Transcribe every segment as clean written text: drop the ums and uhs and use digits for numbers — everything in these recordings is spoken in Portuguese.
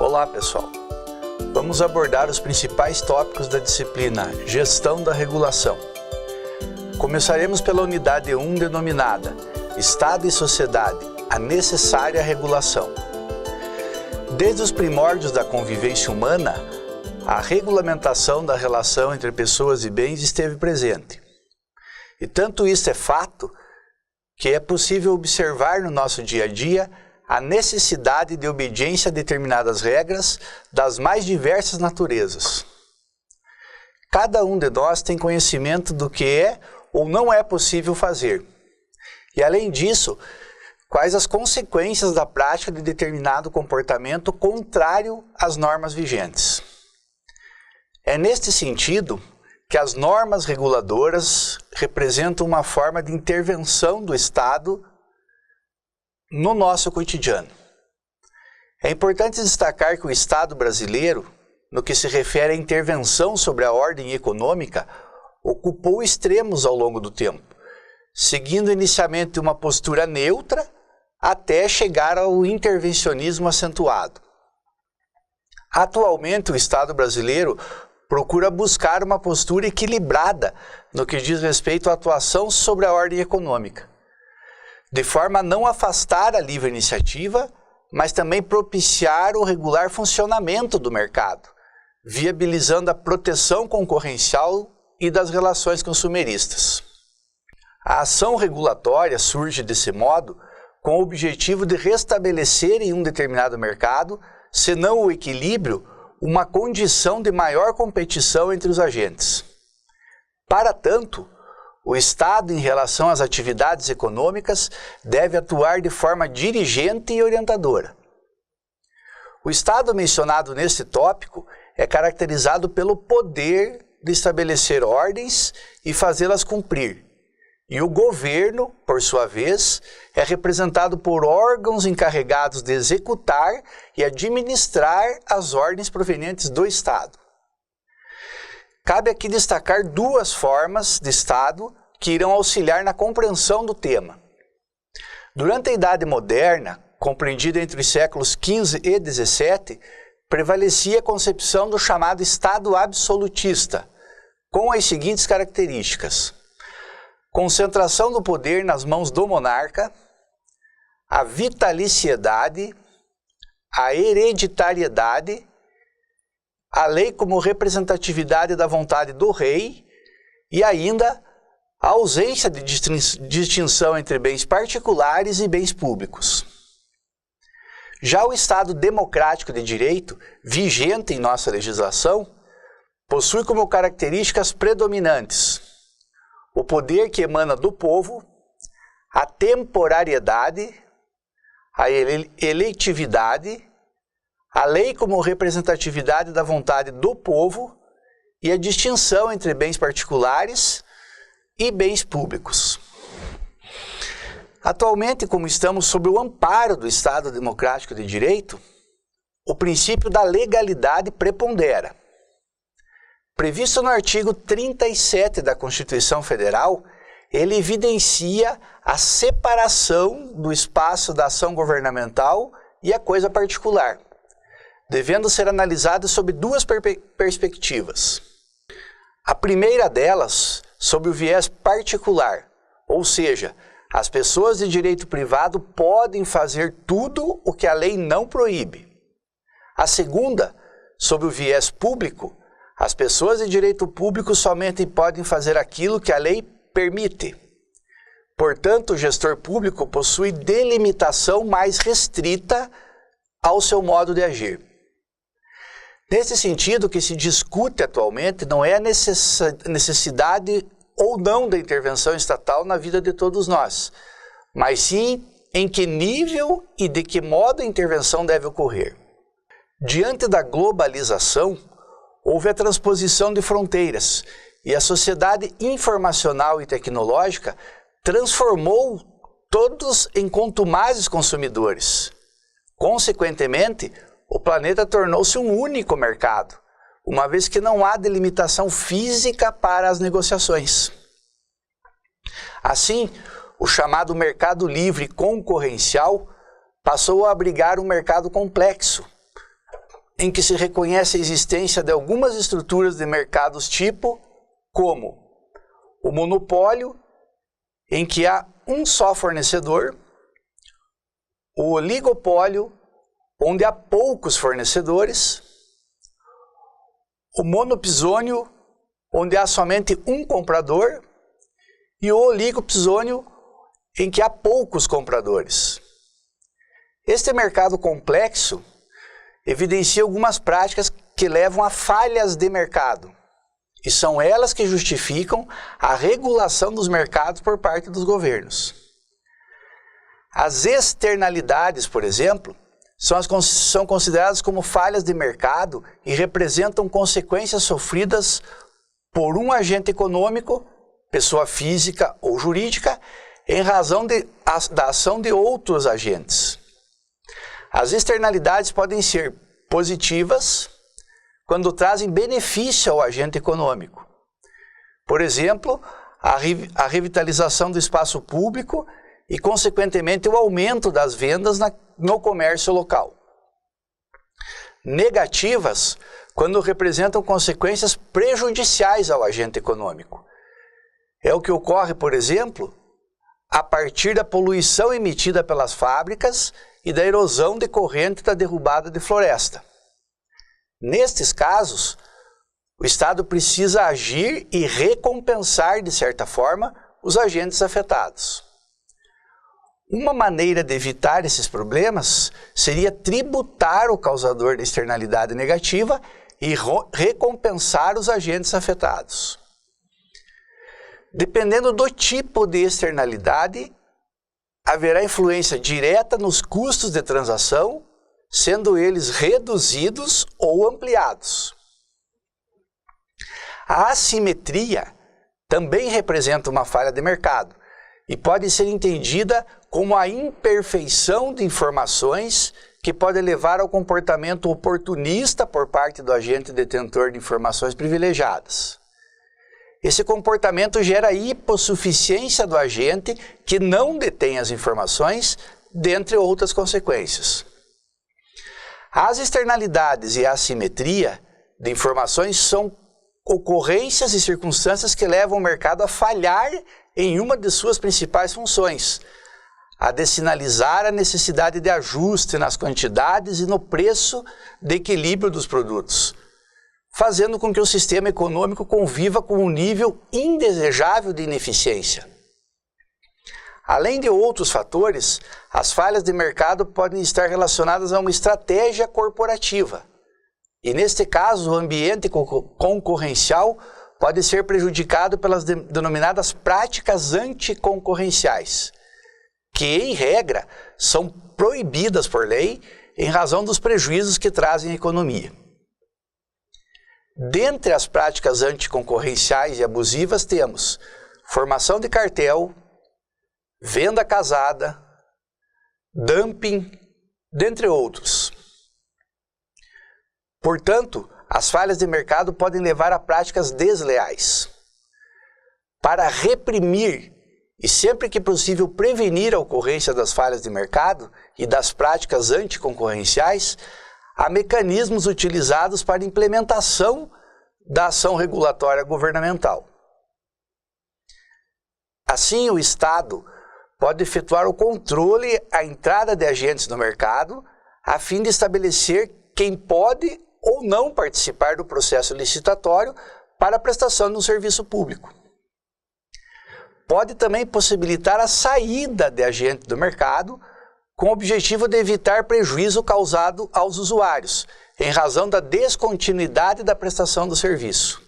Olá, pessoal! Vamos abordar os principais tópicos da disciplina Gestão da Regulação. Começaremos pela unidade 1 denominada Estado e Sociedade, a necessária regulação. Desde os primórdios da convivência humana, a regulamentação da relação entre pessoas e bens esteve presente. E tanto isso é fato que é possível observar no nosso dia a dia a necessidade de obediência a determinadas regras das mais diversas naturezas. Cada um de nós tem conhecimento do que é ou não é possível fazer. E além disso, quais as consequências da prática de determinado comportamento contrário às normas vigentes. É neste sentido que as normas reguladoras representam uma forma de intervenção do Estado no nosso cotidiano. É importante destacar que o Estado brasileiro, no que se refere à intervenção sobre a ordem econômica, ocupou extremos ao longo do tempo, seguindo inicialmente uma postura neutra até chegar ao intervencionismo acentuado. Atualmente, o Estado brasileiro procura buscar uma postura equilibrada no que diz respeito à atuação sobre a ordem econômica, de forma a não afastar a livre iniciativa, mas também propiciar o regular funcionamento do mercado, viabilizando a proteção concorrencial e das relações consumeristas. A ação regulatória surge desse modo com o objetivo de restabelecer em um determinado mercado, se não o equilíbrio, uma condição de maior competição entre os agentes. Para tanto, o Estado, em relação às atividades econômicas, deve atuar de forma dirigente e orientadora. O Estado mencionado neste tópico é caracterizado pelo poder de estabelecer ordens e fazê-las cumprir. E o governo, por sua vez, é representado por órgãos encarregados de executar e administrar as ordens provenientes do Estado. Cabe aqui destacar duas formas de Estado que irão auxiliar na compreensão do tema. Durante a Idade Moderna, compreendida entre os séculos XV e XVII, prevalecia a concepção do chamado Estado absolutista, com as seguintes características: concentração do poder nas mãos do monarca, a vitaliciedade, a hereditariedade, a lei como representatividade da vontade do rei e ainda a ausência de distinção entre bens particulares e bens públicos. Já o Estado democrático de direito, vigente em nossa legislação, possui como características predominantes o poder que emana do povo, a temporariedade, a eleitividade, a lei como representatividade da vontade do povo e a distinção entre bens particulares e bens públicos. Atualmente, como estamos sob o amparo do Estado Democrático de Direito, o princípio da legalidade prepondera. Previsto no artigo 37 da Constituição Federal, ele evidencia a separação do espaço da ação governamental e a coisa particular, devendo ser analisado sob duas perspectivas. A primeira delas, sob o viés particular, ou seja, as pessoas de direito privado podem fazer tudo o que a lei não proíbe. A segunda, sob o viés público, as pessoas de direito público somente podem fazer aquilo que a lei permite. Portanto, o gestor público possui delimitação mais restrita ao seu modo de agir. Nesse sentido, o que se discute atualmente não é a necessidade ou não da intervenção estatal na vida de todos nós, mas sim em que nível e de que modo a intervenção deve ocorrer. Diante da globalização, houve a transposição de fronteiras e a sociedade informacional e tecnológica transformou todos em contumazes consumidores. Consequentemente, o planeta tornou-se um único mercado, uma vez que não há delimitação física para as negociações. Assim, o chamado mercado livre concorrencial passou a abrigar um mercado complexo, em que se reconhece a existência de algumas estruturas de mercados tipo, como o monopólio, em que há um só fornecedor, o oligopólio, onde há poucos fornecedores, o monopsônio, onde há somente um comprador, e o oligopsônio, em que há poucos compradores. Este mercado complexo evidencia algumas práticas que levam a falhas de mercado, e são elas que justificam a regulação dos mercados por parte dos governos. As externalidades, por exemplo, são consideradas como falhas de mercado e representam consequências sofridas por um agente econômico, pessoa física ou jurídica, em razão da ação de outros agentes. As externalidades podem ser positivas quando trazem benefício ao agente econômico. Por exemplo, a revitalização do espaço público e, consequentemente, o aumento das vendas no comércio local. Negativas quando representam consequências prejudiciais ao agente econômico. É o que ocorre, por exemplo, a partir da poluição emitida pelas fábricas e da erosão decorrente da derrubada de floresta. Nestes casos, o Estado precisa agir e recompensar, de certa forma, os agentes afetados. Uma maneira de evitar esses problemas seria tributar o causador da externalidade negativa e recompensar os agentes afetados. Dependendo do tipo de externalidade, haverá influência direta nos custos de transação, sendo eles reduzidos ou ampliados. A assimetria também representa uma falha de mercado e pode ser entendida como a imperfeição de informações que pode levar ao comportamento oportunista por parte do agente detentor de informações privilegiadas. Esse comportamento gera hipossuficiência do agente que não detém as informações, dentre outras consequências. As externalidades e a assimetria de informações são ocorrências e circunstâncias que levam o mercado a falhar em uma de suas principais funções, a de sinalizar a necessidade de ajuste nas quantidades e no preço de equilíbrio dos produtos, fazendo com que o sistema econômico conviva com um nível indesejável de ineficiência. Além de outros fatores, as falhas de mercado podem estar relacionadas a uma estratégia corporativa. E neste caso, o ambiente concorrencial pode ser prejudicado pelas denominadas práticas anticoncorrenciais, que, em regra, são proibidas por lei em razão dos prejuízos que trazem à economia. Dentre as práticas anticoncorrenciais e abusivas temos formação de cartel, venda casada, dumping, dentre outros. Portanto, as falhas de mercado podem levar a práticas desleais. Para reprimir e sempre que possível prevenir a ocorrência das falhas de mercado e das práticas anticoncorrenciais, há mecanismos utilizados para implementação da ação regulatória governamental. Assim, o Estado pode efetuar o controle à entrada de agentes no mercado, a fim de estabelecer quem pode ou não participar do processo licitatório para a prestação de um serviço público. Pode também possibilitar a saída de agente do mercado, com o objetivo de evitar prejuízo causado aos usuários, em razão da descontinuidade da prestação do serviço.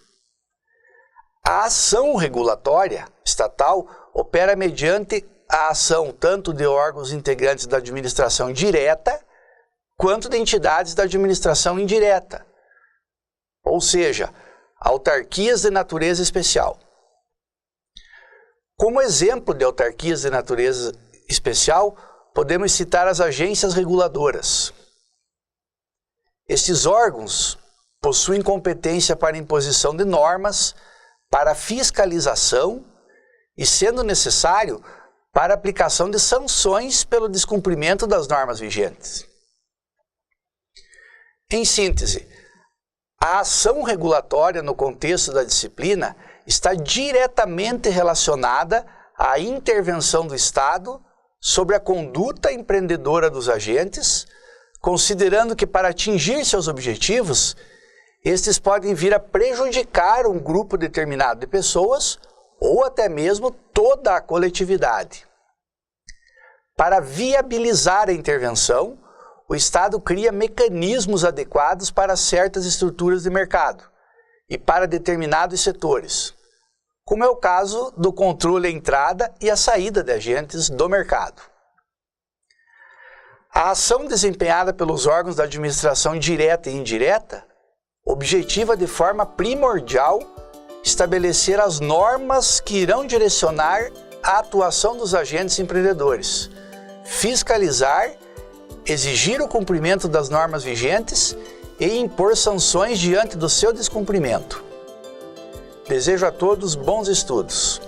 A ação regulatória estatal opera mediante a ação tanto de órgãos integrantes da administração direta, quanto de entidades da administração indireta, ou seja, autarquias de natureza especial. Como exemplo de autarquias de natureza especial, podemos citar as agências reguladoras. Estes órgãos possuem competência para imposição de normas, para fiscalização e, sendo necessário, para aplicação de sanções pelo descumprimento das normas vigentes. Em síntese, a ação regulatória no contexto da disciplina está diretamente relacionada à intervenção do Estado sobre a conduta empreendedora dos agentes, considerando que para atingir seus objetivos, estes podem vir a prejudicar um grupo determinado de pessoas ou até mesmo toda a coletividade. Para viabilizar a intervenção, o Estado cria mecanismos adequados para certas estruturas de mercado e para determinados setores, como é o caso do controle à entrada e à saída de agentes do mercado. A ação desempenhada pelos órgãos da administração direta e indireta objetiva de forma primordial estabelecer as normas que irão direcionar a atuação dos agentes empreendedores, fiscalizar, exigir o cumprimento das normas vigentes e impor sanções diante do seu descumprimento. Desejo a todos bons estudos.